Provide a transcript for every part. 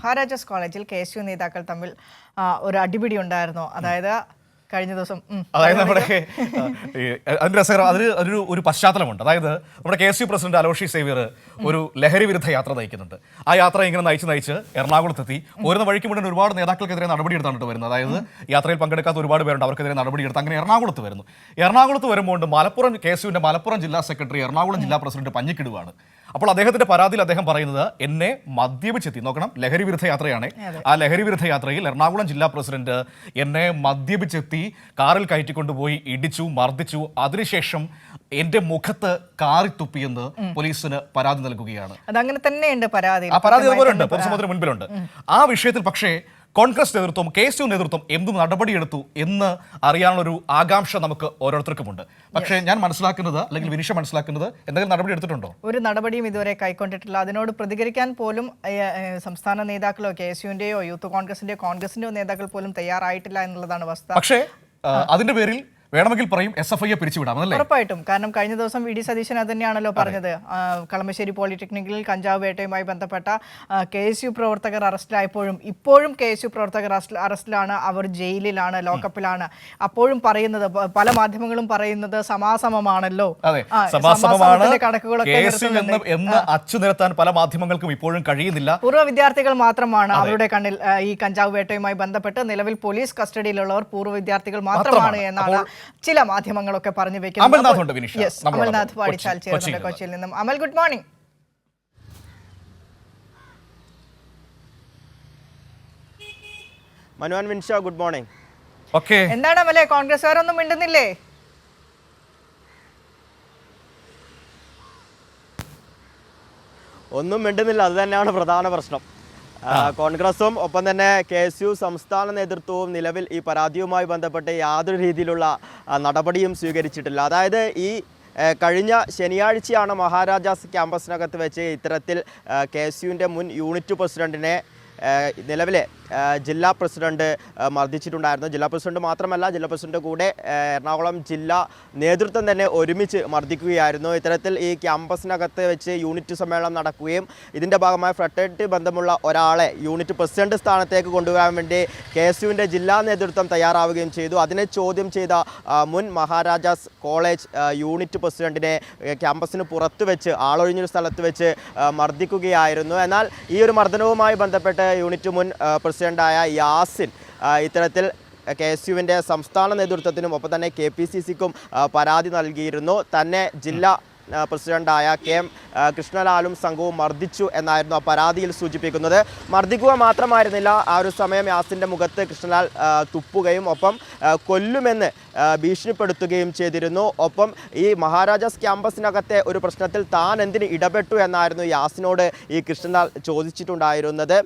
മഹാരാജാസ് കോളേജിൽ KSU നേതാക്കൾ തമ്മിൽ ഒരു അടിപിടി ഉണ്ടായിരുന്നു. അതായത് കഴിഞ്ഞ ദിവസം അതായത് നമ്മുടെ അതിന് ഒരു പശ്ചാത്തലമുണ്ട്. അതായത് നമ്മുടെ KSU പ്രസിഡന്റ് അലോഷി സേവ്യർ ഒരു ലഹരി വിരുദ്ധ യാത്ര നയിക്കുന്നുണ്ട്. ആ യാത്ര ഇങ്ങനെ നയിച്ച് എറണാകുളത്തെത്തി. വരുന്ന വഴിക്ക് മുന്നേ ഒരുപാട് നേതാക്കൾക്കെതിരെ നടപടിയെടുത്താണ് വരുന്നത്. അതായത് യാത്രയിൽ പങ്കെടുക്കാത്ത ഒരുപാട് പേരുണ്ട്, അവർക്കെതിരെ നടപടിയെടുത്ത് അങ്ങനെ എറണാകുളത്ത് വരുന്നു. എറണാകുളത്ത് വരുമ്പോൾ KSUവിന്റെ മലപ്പുറം ജില്ലാ സെക്രട്ടറി എറണാകുളം ജില്ലാ പ്രസിഡന്റ് പഞ്ഞിക്കിടുവാണ്. അപ്പോൾ അദ്ദേഹത്തിന്റെ പരാതിയിൽ അദ്ദേഹം പറയുന്നത് എന്നെ മദ്യപിച്ചെത്തി, നോക്കണം, ലഹരി വിരുദ്ധ യാത്രയാണ്. ആ ലഹരി വിരുദ്ധ യാത്രയിൽ എറണാകുളം ജില്ലാ പ്രസിഡന്റ് എന്നെ മദ്യപിച്ചെത്തി കാറിൽ കയറ്റിക്കൊണ്ടുപോയി ഇടിച്ചു, മർദ്ദിച്ചു. അതിനുശേഷം എന്റെ മുഖത്ത് കാറിത്തുപ്പിയെന്ന് പോലീസിന് പരാതി നൽകുകയാണ്. അതങ്ങനെ തന്നെയുണ്ട് പരാതി. ആ പരാതി അതുപോലെയുണ്ട്, പൊതുസമൂഹത്തിന് മുൻപിലുണ്ട്. ആ വിഷയത്തിൽ പക്ഷേ കോൺഗ്രസ് നേതൃത്വം KSU നേതൃത്വം എന്ത് നടപടിയെടുത്തു എന്ന് അറിയാനുള്ളൊരു ആകാംക്ഷ നമുക്ക് ഓരോരുത്തർക്കുമുണ്ട്. പക്ഷേ ഞാൻ മനസ്സിലാക്കുന്നത്, അല്ലെങ്കിൽ വിനിഷ മനസ്സിലാക്കുന്നത്, എന്തെങ്കിലും നടപടി എടുത്തിട്ടുണ്ടോ? ഒരു നടപടിയും ഇതുവരെ കൈക്കൊണ്ടിട്ടില്ല. അതിനോട് പ്രതികരിക്കാൻ പോലും സംസ്ഥാന നേതാക്കളോ KSUവിന്റെയോ യൂത്ത് കോൺഗ്രസിന്റെയോ നേതാക്കൾ പോലും തയ്യാറായിട്ടില്ല എന്നുള്ളതാണ് വസ്തുത. പക്ഷേ അതിന്റെ പേരിൽ വേണമെങ്കിൽ പറയും SFIയെ പിരിച്ചുവിടാം. ഉറപ്പായിട്ടും. കാരണം കഴിഞ്ഞ ദിവസം VD സതീശൻ അത് തന്നെയാണല്ലോ പറഞ്ഞത്. കളമശ്ശേരി പോളിടെക്നിക്കിൽ കഞ്ചാവ് വേട്ടയുമായി ബന്ധപ്പെട്ട KSU പ്രവർത്തകർ അറസ്റ്റിലായപ്പോഴും ഇപ്പോഴും KSU പ്രവർത്തകർ അറസ്റ്റിലാണ്, അവർ ജയിലിലാണ്, ലോക്കപ്പിലാണ്. അപ്പോഴും പറയുന്നത്, പല മാധ്യമങ്ങളും പറയുന്നത് സമാസമമാണല്ലോ, കണക്കുകളൊക്കെ അച്ചു നിരത്താൻ പല മാധ്യമങ്ങൾക്കും ഇപ്പോഴും കഴിയുന്നില്ല. പൂർവ്വ വിദ്യാർത്ഥികൾ മാത്രമാണ് അവരുടെ കണ്ണിൽ ഈ കഞ്ചാവ് വേട്ടയുമായി ബന്ധപ്പെട്ട് നിലവിൽ പോലീസ് കസ്റ്റഡിയിലുള്ളവർ പൂർവ്വ വിദ്യാർത്ഥികൾ മാത്രമാണ് എന്നാണ് ചില മാധ്യമങ്ങളൊക്കെ പറഞ്ഞു വെക്കുന്നത്. അമൽനാഥ് പാടിച്ചാൽ ചേർന്നുണ്ട് കൊച്ചിയിൽ നിന്നും. Amal, good morning. മനുവൻ വിൻഷ, ഗുഡ് മോർണിംഗ്. എന്താണ് അമലെ, കോൺഗ്രസ്സുകാരൊന്നും മിണ്ടുന്നില്ലേ? ഒന്നും മിണ്ടുന്നില്ല, അത് തന്നെയാണ് പ്രധാന പ്രശ്നം. കോൺഗ്രസും ഒപ്പം തന്നെ KSU സംസ്ഥാന നേതൃത്വവും നിലവിൽ ഈ പരാതിയുമായി ബന്ധപ്പെട്ട് യാതൊരു രീതിയിലുള്ള നടപടിയും സ്വീകരിച്ചിട്ടില്ല. അതായത് ഈ കഴിഞ്ഞ ശനിയാഴ്ചയാണ് മഹാരാജാസ് ക്യാമ്പസിനകത്ത് വെച്ച് ഇത്തരത്തിൽ KSUവിൻ്റെ മുൻ യൂണിറ്റ് പ്രസിഡന്റിനെ നിലവിലെ ജില്ലാ പ്രസിഡന്റ് മർദ്ദിച്ചിട്ടുണ്ടായിരുന്നു. ജില്ലാ പ്രസിഡന്റ് മാത്രമല്ല, ജില്ലാ പ്രസിഡന്റ് കൂടെ എറണാകുളം ജില്ലാ നേതൃത്വം തന്നെ ഒരുമിച്ച് മർദ്ദിക്കുകയായിരുന്നു. ഇത്തരത്തിൽ ഈ ക്യാമ്പസിനകത്ത് വെച്ച് യൂണിറ്റ് സമ്മേളനം നടക്കുകയും ഇതിൻ്റെ ഭാഗമായി ഫ്രട്ടേണിറ്റി ബന്ധമുള്ള ഒരാളെ യൂണിറ്റ് പ്രസിഡന്റ് സ്ഥാനത്തേക്ക് കൊണ്ടുവരാൻ വേണ്ടി KSUവിൻ്റെ ജില്ലാ നേതൃത്വം തയ്യാറാവുകയും ചെയ്തു. അതിനെ ചോദ്യം ചെയ്ത മുൻ മഹാരാജാസ് കോളേജ് യൂണിറ്റ് പ്രസിഡന്റിനെ ക്യാമ്പസിന് പുറത്ത് വെച്ച്, ആളൊഴിഞ്ഞൊരു സ്ഥലത്ത് വെച്ച് മർദ്ദിക്കുകയായിരുന്നു. എന്നാൽ ഈ ഒരു മർദ്ദനവുമായി ബന്ധപ്പെട്ട് യൂണിറ്റ് മുൻ പ്രസിഡന്റായ യാസിൻ ഇത്തരത്തിൽ KSUവിൻ്റെ സംസ്ഥാന നേതൃത്വത്തിനും ഒപ്പം തന്നെ KPCCക്കും പരാതി നൽകിയിരുന്നു. തന്നെ ജില്ലാ പ്രസിഡന്റായ KM കൃഷ്ണലാലും സംഘവും മർദ്ദിച്ചു എന്നായിരുന്നു ആ പരാതിയിൽ സൂചിപ്പിക്കുന്നത്. മർദ്ദിക്കുക മാത്രമായിരുന്നില്ല, ആ ഒരു സമയം യാസിൻ്റെ മുഖത്ത് കൃഷ്ണലാൽ തുപ്പുകയും ഒപ്പം കൊല്ലുമെന്ന് ഭീഷണിപ്പെടുത്തുകയും ചെയ്തിരുന്നു. ഒപ്പം ഈ മഹാരാജാസ് ക്യാമ്പസിനകത്തെ ഒരു പ്രശ്നത്തിൽ താൻ എന്തിന് ഇടപെട്ടു എന്നായിരുന്നു യാസിനോട് ഈ കൃഷ്ണലാൽ ചോദിച്ചിട്ടുണ്ടായിരുന്നത്.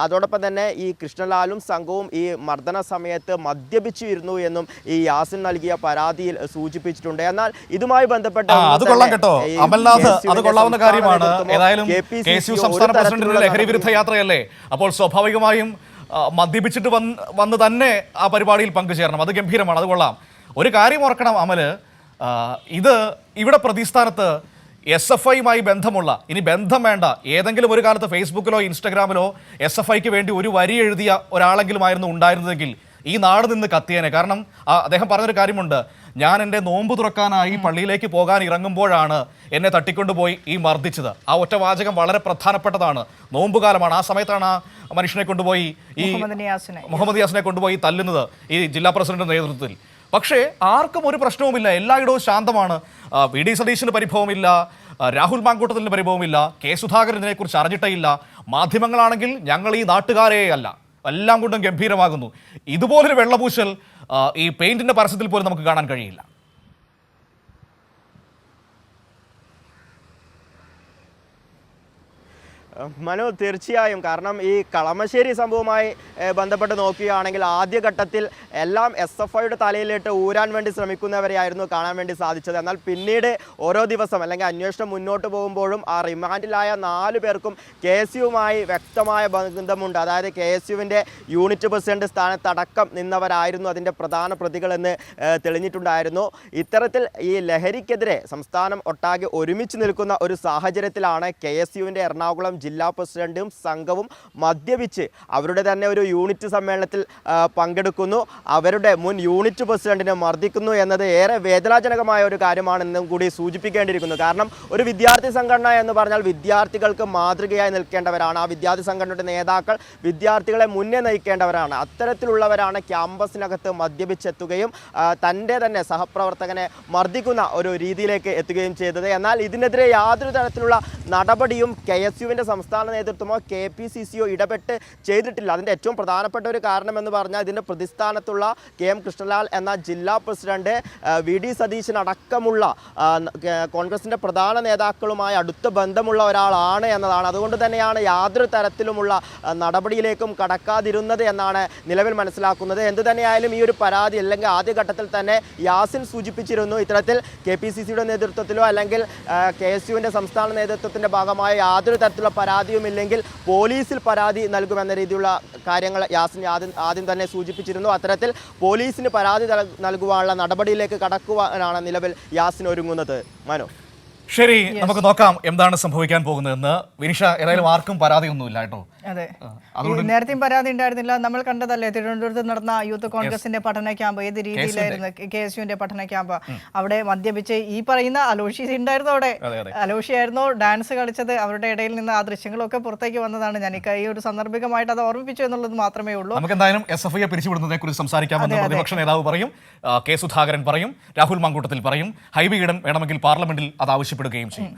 അതോടൊപ്പം തന്നെ ഈ കൃഷ്ണലാലും സംഘവും ഈ മർദ്ദന സമയത്ത് മദ്യപിച്ചിരുന്നു എന്നും ഈ യാസിൻ നൽകിയ പരാതിയിൽ സൂചിപ്പിച്ചിട്ടുണ്ട്. എന്നാൽ ഇതുമായി ബന്ധപ്പെട്ട അമൽനാഥ്, അത് കൊള്ളാവുന്ന കാര്യമാണ്. ഏതായാലും KSU സംസ്ഥാന പ്രസിഡന്റിന്റെ ലഹരി വിരുദ്ധ യാത്രയല്ലേ, അപ്പോൾ സ്വാഭാവികമായും മദ്യപിച്ചിട്ട് വന്ന് തന്നെ ആ പരിപാടിയിൽ പങ്കുചേരണം. അത് ഗംഭീരമാണ്, അത് കൊള്ളാം. ഒരു കാര്യം ഓർക്കണം അമല്, ഇവിടെ പ്രതിസ്ഥാനത്ത് SFIയുമായി ബന്ധമുള്ള, ഇനി ബന്ധം വേണ്ട, ഏതെങ്കിലും ഒരു കാലത്ത് ഫേസ്ബുക്കിലോ ഇൻസ്റ്റഗ്രാമിലോ SFIക്ക് വേണ്ടി ഒരു വരി എഴുതിയ ഒരാളെങ്കിലും ആയിരുന്നു ഉണ്ടായിരുന്നതെങ്കിൽ ഈ നാട് നിന്ന് കത്തിയേനെ. കാരണം അദ്ദേഹം പറഞ്ഞൊരു കാര്യമുണ്ട്, ഞാൻ എൻ്റെ നോമ്പ് തുറക്കാനായി പള്ളിയിലേക്ക് പോകാൻ ഇറങ്ങുമ്പോഴാണ് എന്നെ തട്ടിക്കൊണ്ടുപോയി ഈ മർദ്ദിച്ചത്. ആ ഒറ്റ വാചകം വളരെ പ്രധാനപ്പെട്ടതാണ്. നോമ്പുകാലമാണ്, ആ സമയത്താണ് ആ മനുഷ്യനെ കൊണ്ടുപോയി, ഈ മുഹമ്മദ് യാസിനെ കൊണ്ടുപോയി തല്ലുന്നത് ഈ ജില്ലാ പ്രസിഡന്റ് നേതൃത്വത്തിൽ. പക്ഷേ ആർക്കും ഒരു പ്രശ്നവുമില്ല, എല്ലായിടവും ശാന്തമാണ്. VD സതീശന് പരിഭവമില്ല, രാഹുൽ മാങ്കൂട്ടത്തിന് പരിഭവമില്ല, K സുധാകരനെ കുറിച്ച് അറിഞ്ഞിട്ടേയില്ല. മാധ്യമങ്ങളാണെങ്കിൽ ഞങ്ങൾ ഈ നാട്ടുകാരേ അല്ല, എല്ലാം കൊണ്ടും ഗംഭീരമാകുന്നു. ഇതുപോലൊരു വെള്ളപൂശൽ ഈ പെയിന്റിന്റെ പരസ്യത്തിൽ പോലും നമുക്ക് കാണാൻ കഴിയില്ല. മനു, തീർച്ചയായും. കാരണം ഈ കളമശ്ശേരി സംഭവവുമായി ബന്ധപ്പെട്ട് നോക്കുകയാണെങ്കിൽ ആദ്യഘട്ടത്തിൽ എല്ലാം SFIയുടെ തലയിലിട്ട് ഊരാൻ വേണ്ടി ശ്രമിക്കുന്നവരെയായിരുന്നു കാണാൻ വേണ്ടി സാധിച്ചത്. എന്നാൽ പിന്നീട് ഓരോ ദിവസം അല്ലെങ്കിൽ അന്വേഷണം മുന്നോട്ട് പോകുമ്പോഴും ആ റിമാൻഡിലായ 4 പേർക്കും KSUവുമായി വ്യക്തമായ ബന്ധമുണ്ട്. അതായത് KSUവിൻ്റെ യൂണിറ്റ് പ്രസിഡന്റ് സ്ഥാനത്തടക്കം നിന്നവരായിരുന്നു അതിൻ്റെ പ്രധാന പ്രതികളെന്ന് തെളിഞ്ഞിട്ടുണ്ടായിരുന്നു. ഇത്തരത്തിൽ ഈ ലഹരിക്കെതിരെ സംസ്ഥാനം ഒട്ടാകെ ഒരുമിച്ച് നിൽക്കുന്ന ഒരു സാഹചര്യത്തിലാണ് KSUവിൻ്റെ എറണാകുളം ജില്ലാ പ്രസിഡന്റും സംഘവും മദ്യപിച്ച് അവരുടെ തന്നെ ഒരു യൂണിറ്റ് സമ്മേളനത്തിൽ പങ്കെടുക്കുന്നു. അവരുടെ മുൻ യൂണിറ്റ് പ്രസിഡന്റിനെ മർദ്ദിക്കുന്നു എന്നത് ഏറെ വേദനാജനകമായ ഒരു കാര്യമാണെന്നും കൂടി സൂചിപ്പിക്കേണ്ടിയിരിക്കുന്നു. കാരണം ഒരു വിദ്യാർത്ഥി സംഘടന എന്ന് പറഞ്ഞാൽ വിദ്യാർത്ഥികൾക്ക് മാതൃകയായി നിൽക്കേണ്ടവരാണ്. ആ വിദ്യാർത്ഥി സംഘടനയുടെ നേതാക്കൾ വിദ്യാർത്ഥികളെ മുന്നേ നയിക്കേണ്ടവരാണ്. അത്തരത്തിലുള്ളവരാണ് ക്യാമ്പസിനകത്ത് മദ്യപിച്ചെത്തുകയും തൻ്റെ തന്നെ സഹപ്രവർത്തകനെ മർദ്ദിക്കുന്ന ഒരു രീതിയിലേക്ക് എത്തുകയും ചെയ്തത്. എന്നാൽ ഇതിനെതിരെ യാതൊരു തരത്തിലുള്ള നടപടിയും KSUവിൻ്റെ സംസ്ഥാന നേതൃത്വമോ KPCCയോ ഇടപെട്ട് ചെയ്തിട്ടില്ല. അതിൻ്റെ ഏറ്റവും പ്രധാനപ്പെട്ട ഒരു കാരണമെന്ന് പറഞ്ഞാൽ ഇതിൻ്റെ പ്രതിസ്ഥാനത്തുള്ള KM കൃഷ്ണലാൽ എന്ന ജില്ലാ പ്രസിഡന്റ് VD സതീശൻ അടക്കമുള്ള കോൺഗ്രസിൻ്റെ പ്രധാന നേതാക്കളുമായി അടുത്ത ബന്ധമുള്ള ഒരാളാണ് എന്നതാണ്. അതുകൊണ്ട് തന്നെയാണ് യാതൊരു തരത്തിലുമുള്ള നടപടിയിലേക്കും കടക്കാതിരുന്നത് എന്നാണ് നിലവിൽ മനസ്സിലാക്കുന്നത്. എന്തു തന്നെയായാലും ഈ ഒരു പരാതി അല്ലെങ്കിൽ ആദ്യഘട്ടത്തിൽ തന്നെ യാസിൻ സൂചിപ്പിച്ചിരുന്നു, ഇത്തരത്തിൽ KPCCയുടെ നേതൃത്വത്തിലോ അല്ലെങ്കിൽ KSUവിൻ്റെ സംസ്ഥാന നേതൃത്വത്തിൻ്റെ ഭാഗമായ യാതൊരു തരത്തിലുള്ള പരാതിയുമില്ലെങ്കിൽ പോലീസിൽ പരാതി നൽകുമെന്ന രീതിയിലുള്ള കാര്യങ്ങൾ യാസിൻ ആദ്യം തന്നെ സൂചിപ്പിച്ചിരുന്നു. അത്തരത്തിൽ പോലീസിന് പരാതി നൽകുവാനുള്ള നടപടിയിലേക്ക് കടക്കുവാനാണ് നിലവിൽ യാസിൻ ഒരുങ്ങുന്നത്. മനോ, ശരി, നമുക്ക് നോക്കാം എന്താണ് സംഭവിക്കാൻ പോകുന്നതെന്ന്. വിനിഷ, ഏതായാലും ആർക്കും പരാതിയൊന്നുമില്ല കേട്ടോ. അതെ, നേരത്തെയും പരാതി ഉണ്ടായിരുന്നില്ല. നമ്മൾ കണ്ടതല്ലേ തിരുവനന്തപുരത്ത് നടന്ന യൂത്ത് കോൺഗ്രസിന്റെ പഠന ക്യാമ്പ് ഏത് രീതിയിലായിരുന്നു, KSUവിന്റെ പഠന ക്യാമ്പ്. അവിടെ മദ്യപിച്ച് ഈ പറയുന്ന അലോഷി ഉണ്ടായിരുന്നു. അവിടെ അലോഷിയായിരുന്നു ഡാൻസ് കളിച്ചത്. അവരുടെ ഇടയിൽ നിന്ന് ആ ദൃശ്യങ്ങളൊക്കെ പുറത്തേക്ക് വന്നതാണ്. ഞാൻ ഈ ഒരു സന്ദർഭികമായിട്ട് അത് ഓർമ്മിപ്പിച്ചു എന്നുള്ളത് മാത്രമേ ഉള്ളൂ. നമുക്ക് എന്തായാലും SFIയെ പിരിച്ചുവിടുന്നതിനെ കുറിച്ച് സംസാരിക്കാമെന്ന് പ്രതിപക്ഷ നേതാവ് പറയും, K സുധാകരൻ പറയും, രാഹുൽ മാങ്കൂട്ടത്തിൽ പറയും, ഹൈബി ഈഡൻ വേണമെങ്കിൽ പാർലമെന്റിൽ അത് ആവശ്യപ്പെടുകയും ചെയ്യും.